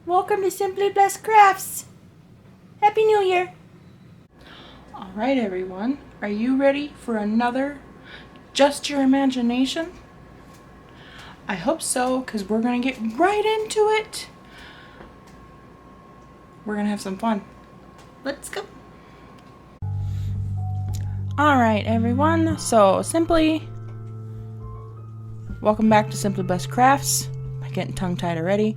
Welcome to Simply Blessed Crafts. Happy New Year. Alright everyone, are you ready for another Just Your Imagination? I hope so, because we're going to get right into it. We're going to have some fun. Let's go. Alright everyone, so welcome back to Simply Blessed Crafts. I'm getting tongue-tied already.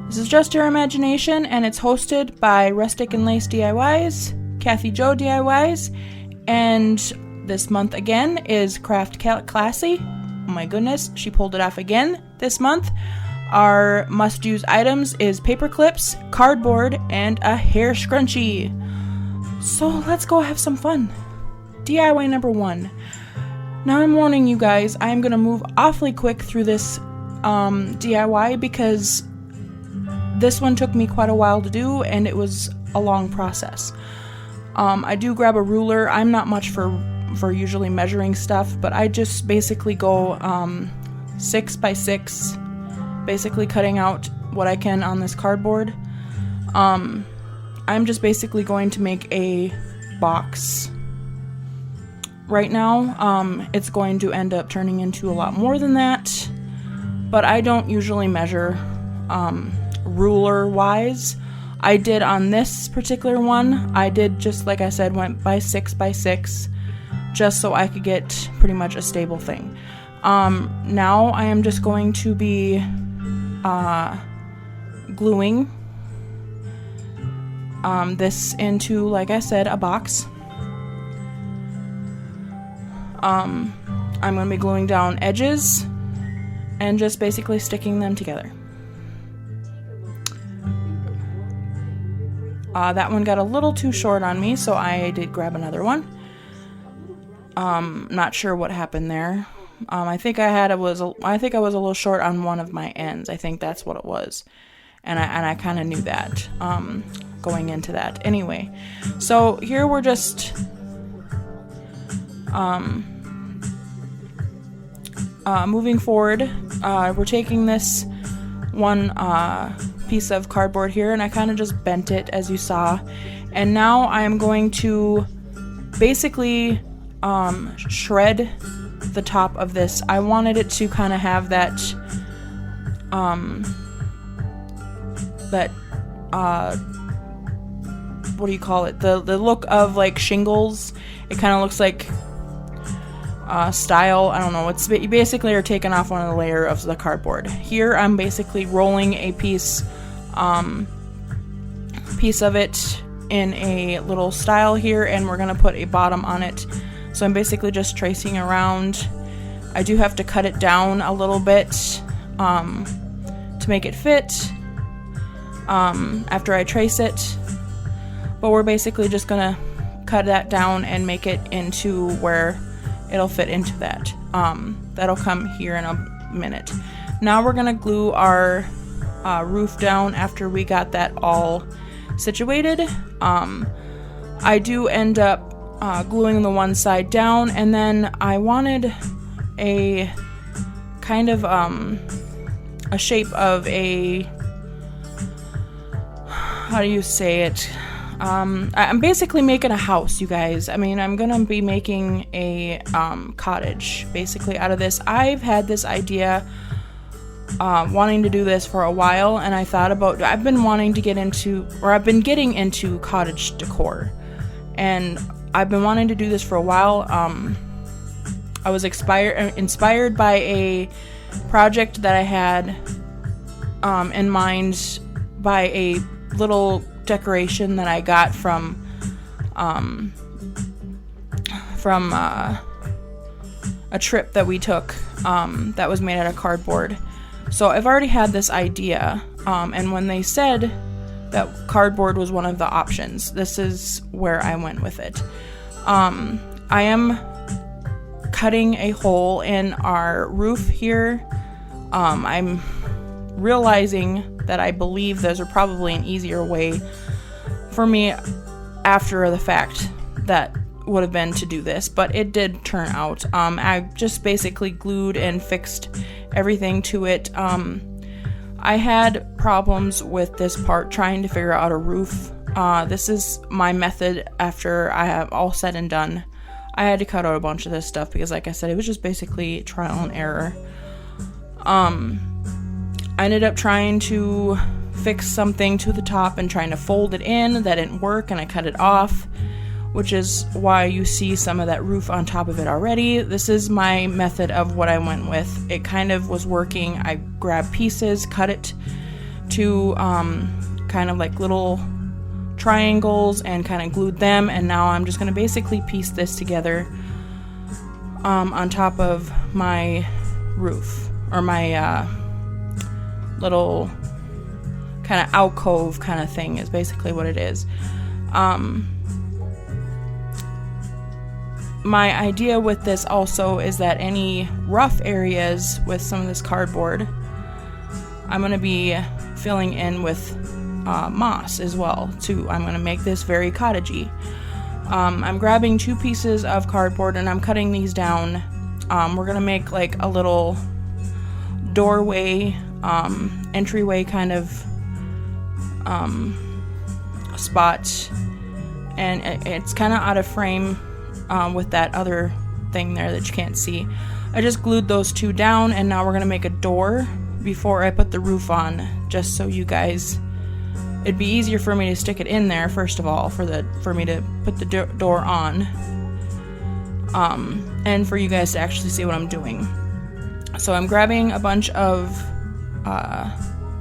This is Just Your Imagination, and it's hosted by Rustic and Lace DIYs, Kathy Joe DIYs, and this month again is Craft Classy. Oh my goodness, she pulled it off again this month. Our must-use items is paper clips, cardboard, and a hair scrunchie. So let's go have some fun. DIY number 1. Now I'm warning you guys, I'm going to move awfully quick through this DIY because this one took me quite a while to do, and it was a long process. I do grab a ruler. I'm not much for usually measuring stuff, but I just basically go 6 by 6, basically cutting out what I can on this cardboard. I'm just basically going to make a box. Right now, it's going to end up turning into a lot more than that, but I don't usually measure ruler wise. I did on this particular one. I did, just like I said, went by 6 by 6 just so I could get pretty much a stable thing. Now I am just going to be gluing this into, like I said, a box. I'm going to be gluing down edges and just basically sticking them together. That one got a little too short on me, so I did grab another one. Not sure what happened there. I think I was a little short on one of my ends. I think that's what it was, and I kind of knew that going into that. Anyway, so here we're just moving forward. We're taking this one piece of cardboard here, and I kind of just bent it, as you saw, and now I am going to basically shred the top of this. I wanted it to kind of have that what do you call it, the look of like shingles. It kind of looks like style, I don't know, you basically are taking off one of the layer of the cardboard. Here I'm basically rolling a piece of it in a little style here, and we're gonna put a bottom on it. So I'm basically just tracing around. I do have to cut it down a little bit to make it fit after I trace it, but we're basically just gonna cut that down and make it into where it'll fit into that. That'll come here in a minute. Now we're gonna glue our roof down after we got that all situated. I do end up gluing the one side down, and then I wanted a kind of a shape of a, how do you say it? I'm basically making a house, you guys. I mean, I'm gonna be making a cottage basically out of this. I've had this idea wanting to do this for a while, and I thought about, I've been getting into cottage decor, and I've been wanting to do this for a while. I was inspired by a project that I had in mind by a little decoration that I got from a trip that we took that was made out of cardboard. So I've already had this idea, and when they said that cardboard was one of the options, this is where I went with it. I am cutting a hole in our roof here. I'm realizing that I believe there's probably an easier way for me after the fact that would have been to do this, but it did turn out. I just basically glued and fixed everything to it. I had problems with this part trying to figure out a roof. This is my method after I have all said and done. I had to cut out a bunch of this stuff because, like I said, it was just basically trial and error. I ended up trying to fix something to the top and trying to fold it in. That didn't work, and I cut it off, which is why you see some of that roof on top of it already. This is my method of what I went with. It kind of was working. I grabbed pieces, cut it to kind of like little triangles and kind of glued them, and now I'm just going to basically piece this together on top of my roof, or my little kind of alcove kind of thing is basically what it is. My idea with this also is that any rough areas with some of this cardboard, I'm going to be filling in with moss as well too. I'm going to make this very cottagey. I'm grabbing 2 pieces of cardboard and I'm cutting these down. We're going to make like a little doorway, entryway kind of spot, and it's kind of out of frame with that other thing there that you can't see. I just glued those 2 down, and now we're going to make a door before I put the roof on, just so you guys, it'd be easier for me to stick it in there first of all, for me to put the door on, and for you guys to actually see what I'm doing. So I'm grabbing a bunch of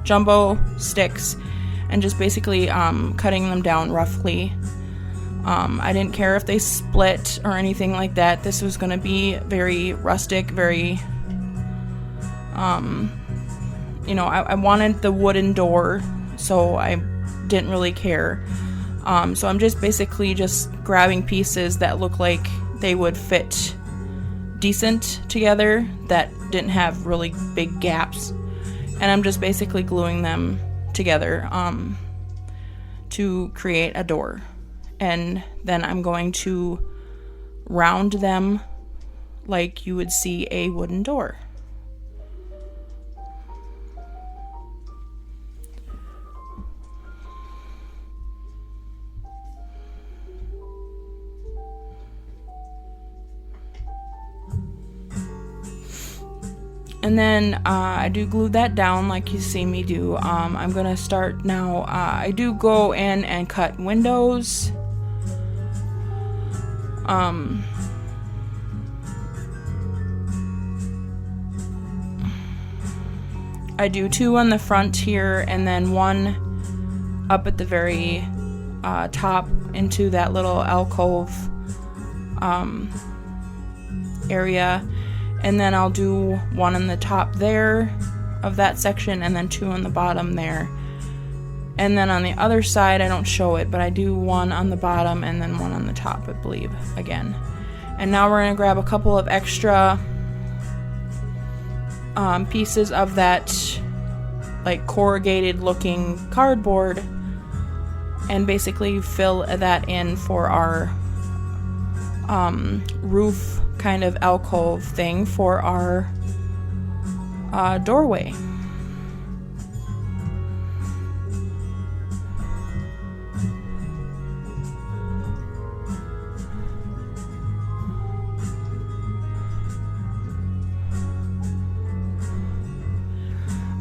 jumbo sticks and just basically cutting them down roughly. I didn't care if they split or anything like that. This was going to be very rustic, very, I wanted the wooden door, so I didn't really care. So I'm just basically just grabbing pieces that look like they would fit decent together, that didn't have really big gaps, and I'm just basically gluing them together to create a door. And then I'm going to round them like you would see a wooden door. And then I do glue that down like you see me do. I'm going to start now. I do go in and cut windows. I do 2 on the front here, and then 1 up at the very top into that little alcove area, and then I'll do 1 on the top there of that section, and then 2 on the bottom there. And then on the other side, I don't show it, but I do 1 on the bottom and then 1 on the top, I believe, again. And now we're going to grab a couple of extra pieces of that, like, corrugated looking cardboard, and basically fill that in for our roof kind of alcove thing for our doorway.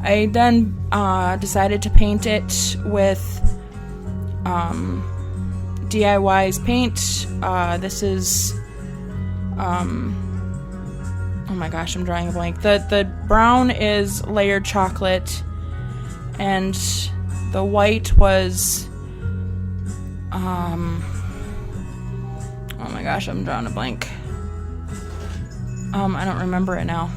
I then decided to paint it with DIY's paint. This is, oh my gosh, I'm drawing a blank. The brown is layered chocolate, and the white was, oh my gosh, I'm drawing a blank. I don't remember it now.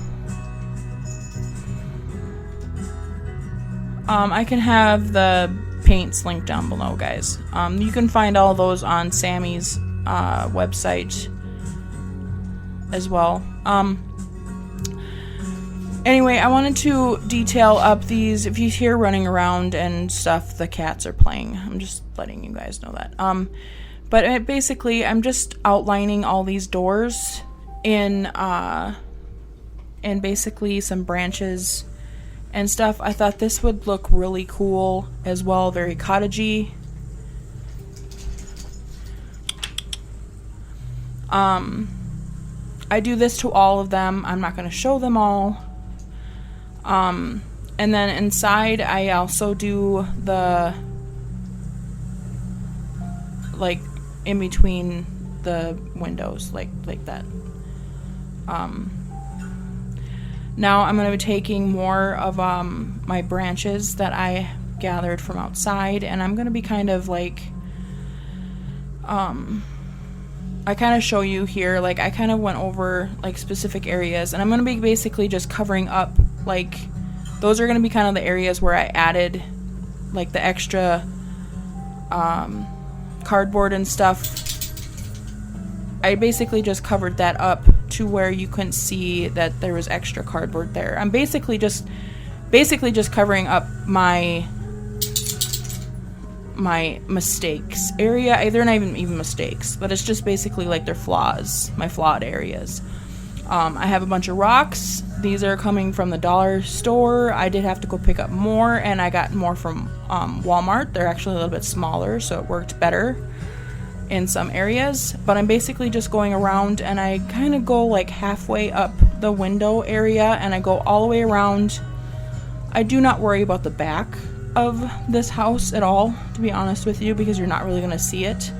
I can have the paints linked down below, guys. You can find all those on Sammy's website as well. Anyway, I wanted to detail up these. If you hear running around and stuff, the cats are playing. I'm just letting you guys know that. But basically, I'm just outlining all these doors in basically some branches and stuff. I thought this would look really cool as well, very cottagey. I do this to all of them. I'm not going to show them all. And then inside I also do the, like, in between the windows, like that. Now I'm going to be taking more of my branches that I gathered from outside, and I'm going to be kind of like, I kind of show you here, like I kind of went over like specific areas, and I'm going to be basically just covering up, like those are going to be kind of the areas where I added like the extra cardboard and stuff. I basically just covered that up to where you couldn't see that there was extra cardboard there. I'm basically just covering up my mistakes area. They're not even mistakes, but it's just basically like their flaws, my flawed areas. I have a bunch of rocks. These are coming from the dollar store. I did have to go pick up more, and I got more from Walmart. They're actually a little bit smaller, so it worked better in some areas. But I'm basically just going around, and I kind of go like halfway up the window area, and I go all the way around. I do not worry about the back of this house at all, to be honest with you, because you're not really going to see it.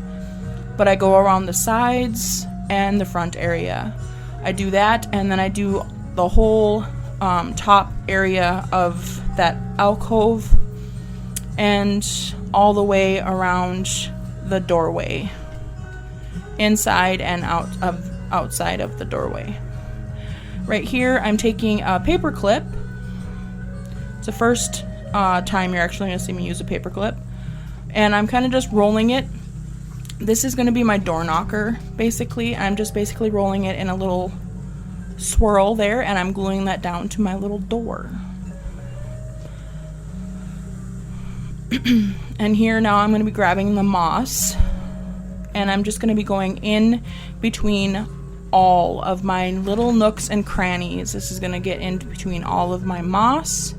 But I go around the sides and the front area. I do that, and then I do the whole top area of that alcove and all the way around the doorway, inside and outside of the doorway. Right here I'm taking a paper clip. It's the first time you're actually going to see me use a paper clip, and I'm kind of just rolling it. This is going to be my door knocker, basically. I'm just basically rolling it in a little swirl there, and I'm gluing that down to my little door. And here now I'm going to be grabbing the moss, and I'm just going to be going in between all of my little nooks and crannies. This is going to get in between all of my moss,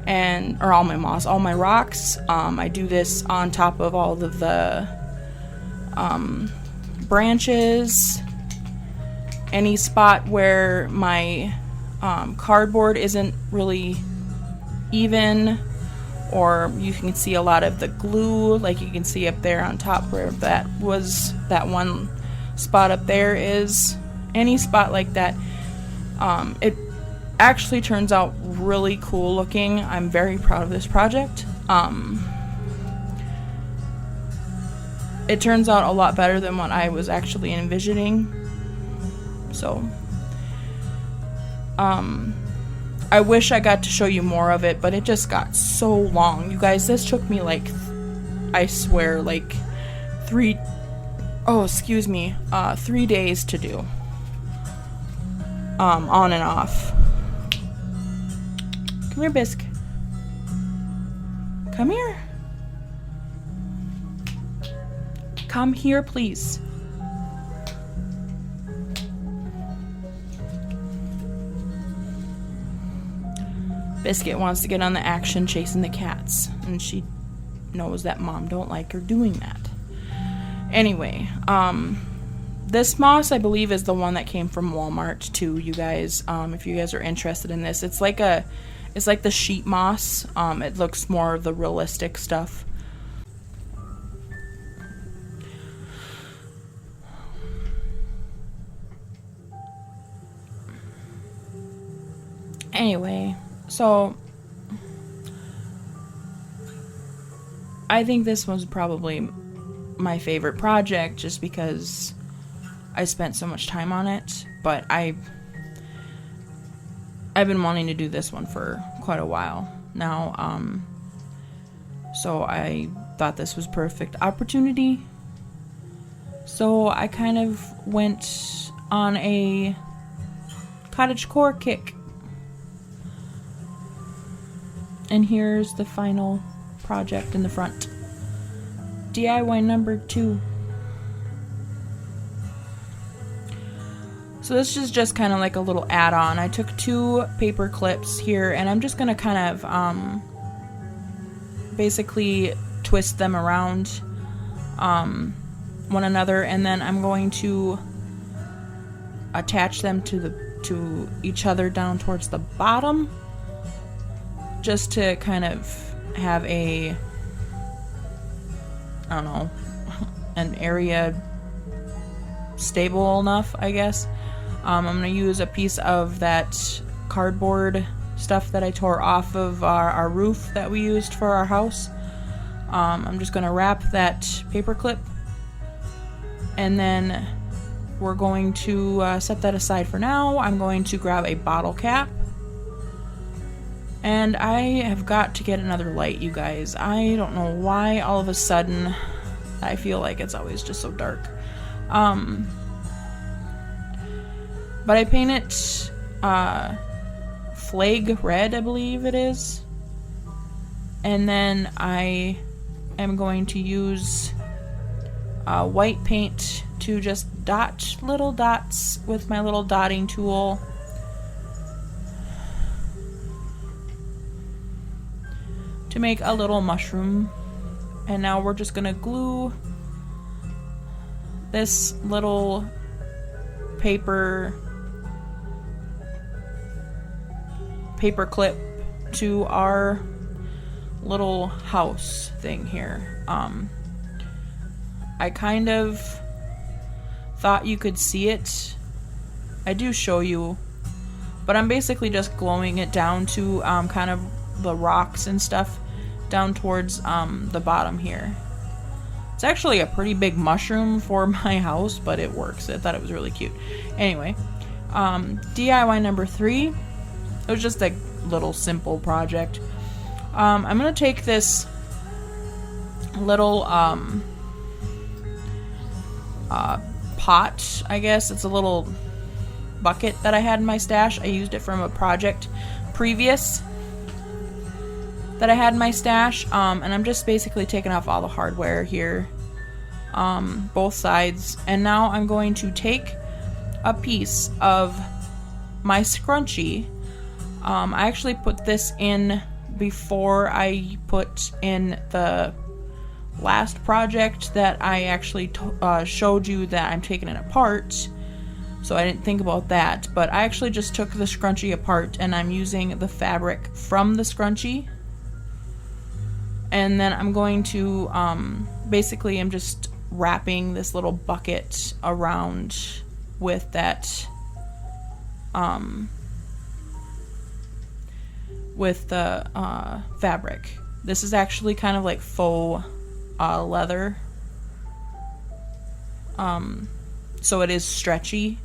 all my rocks. I do this on top of all of the branches. Any spot where my cardboard isn't really even, or you can see a lot of the glue, like you can see up there on top where that one spot up there is. Any spot like that, it actually turns out really cool looking. I'm very proud of this project. It turns out a lot better than what I was actually envisioning. So I wish I got to show you more of it, but it just got so long. You guys, this took me like, I swear, like 3 days to do. On and off. Come here, Bisque. Come here. Come here, please. Biscuit wants to get on the action chasing the cats, and she knows that Mom don't like her doing that. Anyway, this moss I believe is the one that came from Walmart too, you guys. If you guys are interested in this, it's like the sheet moss. It looks more of the realistic stuff. Anyway, so I think this was probably my favorite project just because I spent so much time on it, but I've been wanting to do this one for quite a while now, so I thought this was perfect opportunity. So I kind of went on a cottagecore kick. And here's the final project in the front. DIY number 2. So this is just kind of like a little add-on. I took 2 paper clips here, and I'm just going to kind of basically twist them around one another, and then I'm going to attach them to each other down towards the bottom, just to kind of have a, I don't know, an area stable enough, I guess. I'm going to use a piece of that cardboard stuff that I tore off of our roof that we used for our house. I'm just going to wrap that paper clip, and then we're going to set that aside for now. I'm going to grab a bottle cap, and I have got to get another light, you guys. I don't know why all of a sudden I feel like it's always just so dark. But I paint it flag red, I believe it is. And then I am going to use white paint to just dot little dots with my little dotting tool. To make a little mushroom. And now we're just gonna glue this little paper clip to our little house thing here. I kind of thought you could see it. I do show you, but I'm basically just gluing it down to kind of the rocks and stuff down towards the bottom here. It's actually a pretty big mushroom for my house, but it works. I thought it was really cute. Anyway, DIY number 3. It was just a little simple project. I'm gonna take this little pot, I guess. It's a little bucket that I had in my stash. I used it from a project previous that I had in my stash, and I'm just basically taking off all the hardware here, both sides, and now I'm going to take a piece of my scrunchie. I actually put this in before I put in the last project that I actually showed you that I'm taking it apart, so I didn't think about that, but I actually just took the scrunchie apart and I'm using the fabric from the scrunchie. And then I'm going to, basically I'm just wrapping this little bucket around with that, with the fabric. This is actually kind of like faux leather. So it is stretchy,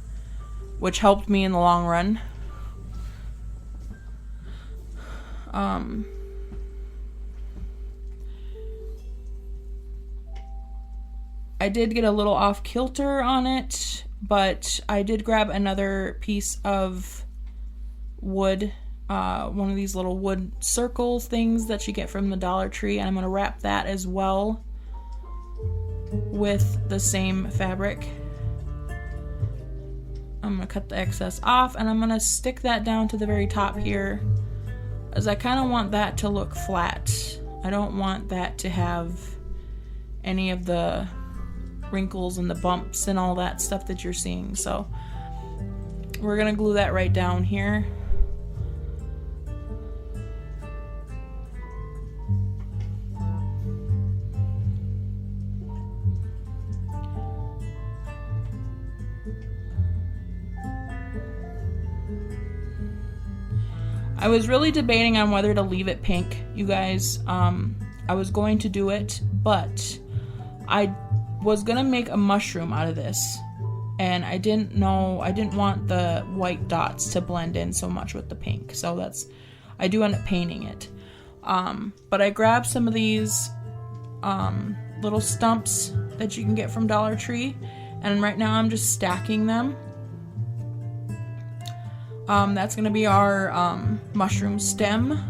which helped me in the long run. I did get a little off kilter on it, but I did grab another piece of wood, one of these little wood circle things that you get from the Dollar Tree, and I'm going to wrap that as well with the same fabric. I'm going to cut the excess off, and I'm going to stick that down to the very top here, as I kind of want that to look flat. I don't want that to have any of the wrinkles and the bumps and all that stuff that you're seeing. So we're gonna glue that right down here. I was really debating on whether to leave it pink, you guys. I was going to do it, but I was gonna make a mushroom out of this, and I didn't want the white dots to blend in so much with the pink, so I do end up painting it. But I grabbed some of these little stumps that you can get from Dollar Tree, and right now I'm just stacking them. That's gonna be our mushroom stem.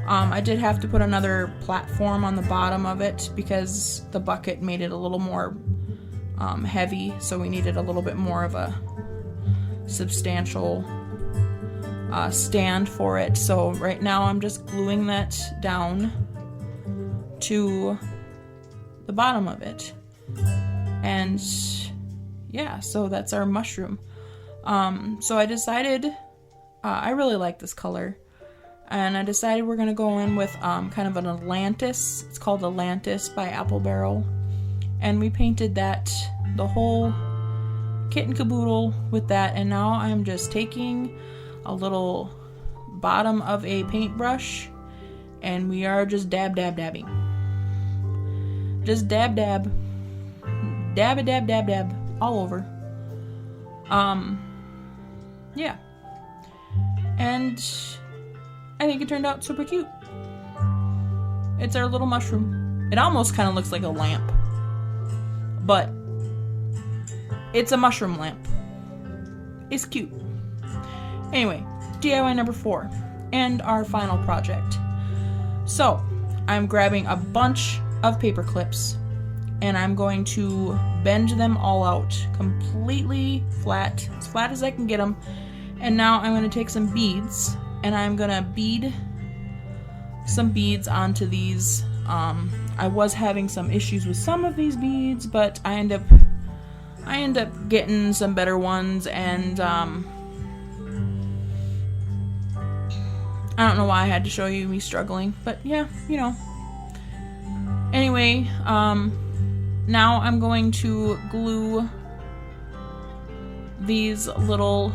I did have to put another platform on the bottom of it because the bucket made it a little more heavy, so we needed a little bit more of a substantial stand for it. So right now I'm just gluing that down to the bottom of it. And yeah, so that's our mushroom. So I decided, I really like this color, and I decided we're gonna go in with kind of an Atlantis. It's called Atlantis by Apple Barrel, and we painted that, the whole kit and caboodle with that. And now I'm just taking a little bottom of a paintbrush, and we are just dabbing. Just dab, all over. Yeah. And I think it turned out super cute. It's our little mushroom. It almost kind of looks like a lamp, but it's a mushroom lamp. It's cute. Anyway, DIY number 4 and our final project. So I'm grabbing a bunch of paper clips, and I'm going to bend them all out completely flat, as flat as I can get them. And now I'm going to take some beads, and I'm going to bead some beads onto these. I was having some issues with some of these beads, but I end up getting some better ones, and I don't know why I had to show you me struggling, but yeah, you know. Anyway, now I'm going to glue these little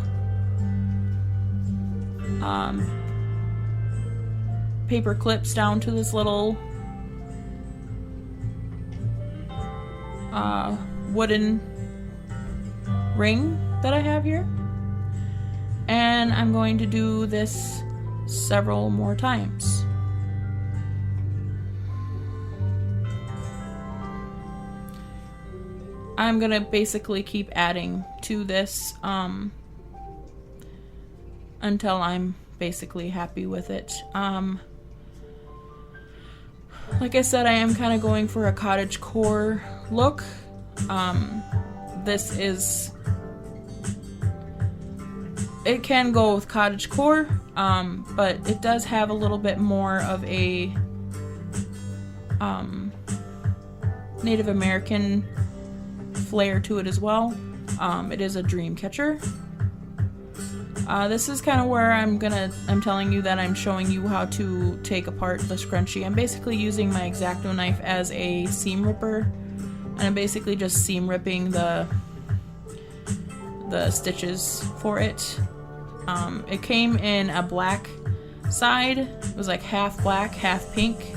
paper clips down to this little wooden ring that I have here. And I'm going to do this several more times. I'm gonna basically keep adding to this until I'm basically happy with it. Like I said, I am kind of going for a cottagecore look. This is, it can go with cottagecore, but it does have a little bit more of a Native American flair to it as well. It is a dream catcher. This is kind of where I'm telling you that I'm showing you how to take apart the scrunchie. I'm basically using my Xacto knife as a seam ripper, and I'm basically just seam ripping the stitches for it. It came in a black side. It was like half black, half pink.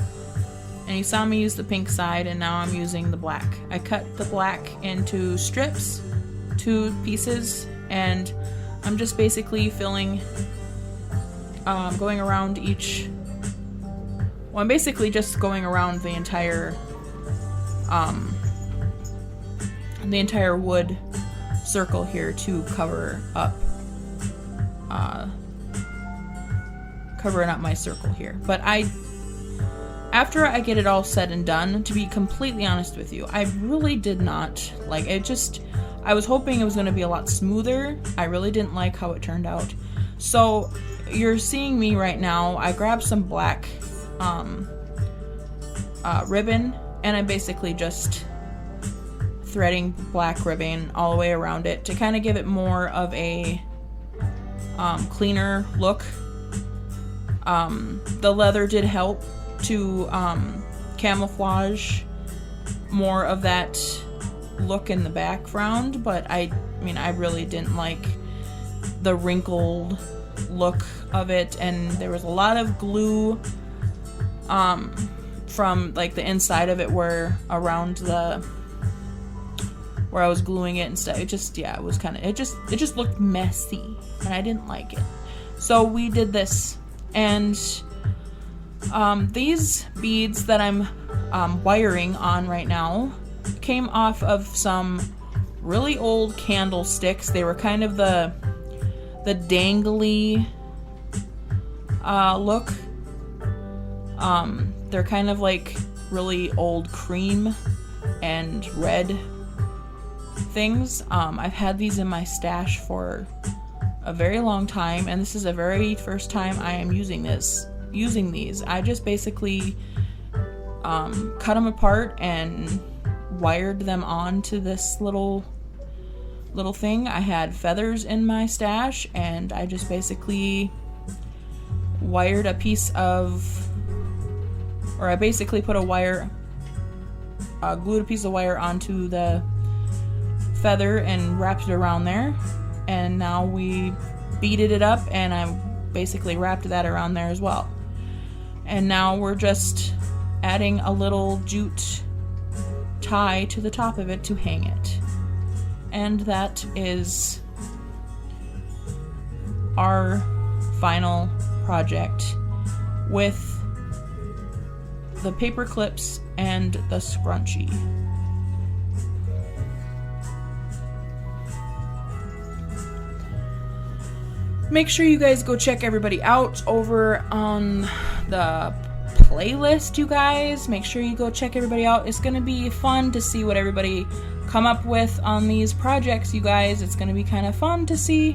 And you saw me use the pink side, and now I'm using the black. I cut the black into strips, 2 pieces, and I'm just basically filling, going around each, well, I'm basically just going around the entire wood circle here to cover up, covering up my circle here. But after I get it all said and done, to be completely honest with you, I really did not like it. I was hoping it was going to be a lot smoother. I really didn't like how it turned out. So you're seeing me right now. I grabbed some black ribbon, and I'm basically just threading black ribbon all the way around it to kind of give it more of a cleaner look. The leather did help to camouflage more of that look in the background, but I really didn't like the wrinkled look of it, and there was a lot of glue from like the inside of it where I was gluing it and stuff. It just it just looked messy, and I didn't like it. So we did this, and these beads that I'm wiring on right now came off of some really old candlesticks. They were kind of the dangly look. They're kind of like really old cream and red things. I've had these in my stash for a very long time, and this is the very first time I am using these. I just basically cut them apart and wired them onto this little thing. I had feathers in my stash, and I just basically wired a piece of, or I basically put glued a piece of wire onto the feather and wrapped it around there, and now we beaded it up, and I basically wrapped that around there as well. And now we're just adding a little jute tie to the top of it to hang it. And that is our final project with the paper clips and the scrunchie. Make sure you guys go check everybody out over on the playlist, you guys. Make sure you go check everybody out. It's going to be fun to see what everybody come up with on these projects, you guys. It's going to be kind of fun to see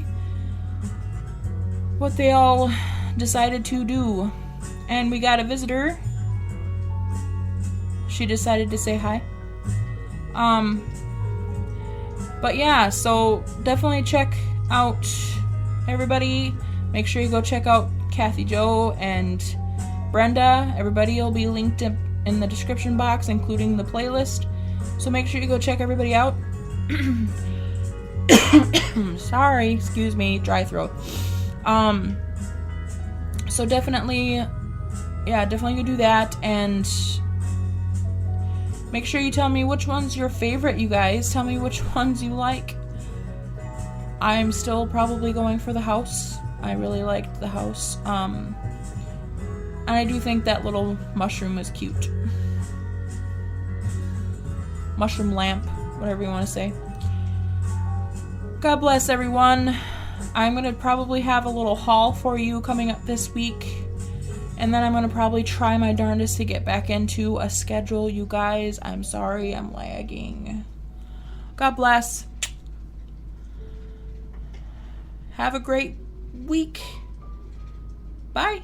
what they all decided to do. And we got a visitor. She decided to say hi. But yeah, so definitely check out everybody. Make sure you go check out Kathy Jo and Brenda. Everybody will be linked in the description box, including the playlist. So make sure you go check everybody out. Sorry, excuse me, dry throat. So definitely go do that, and make sure you tell me which one's your favorite, you guys. Tell me which ones you like. I'm still probably going for the house. I really liked the house. And I do think that little mushroom is cute. Mushroom lamp, whatever you want to say. God bless everyone. I'm going to probably have a little haul for you coming up this week. And then I'm going to probably try my darndest to get back into a schedule, you guys. I'm sorry, I'm lagging. God bless. Have a great week. Bye.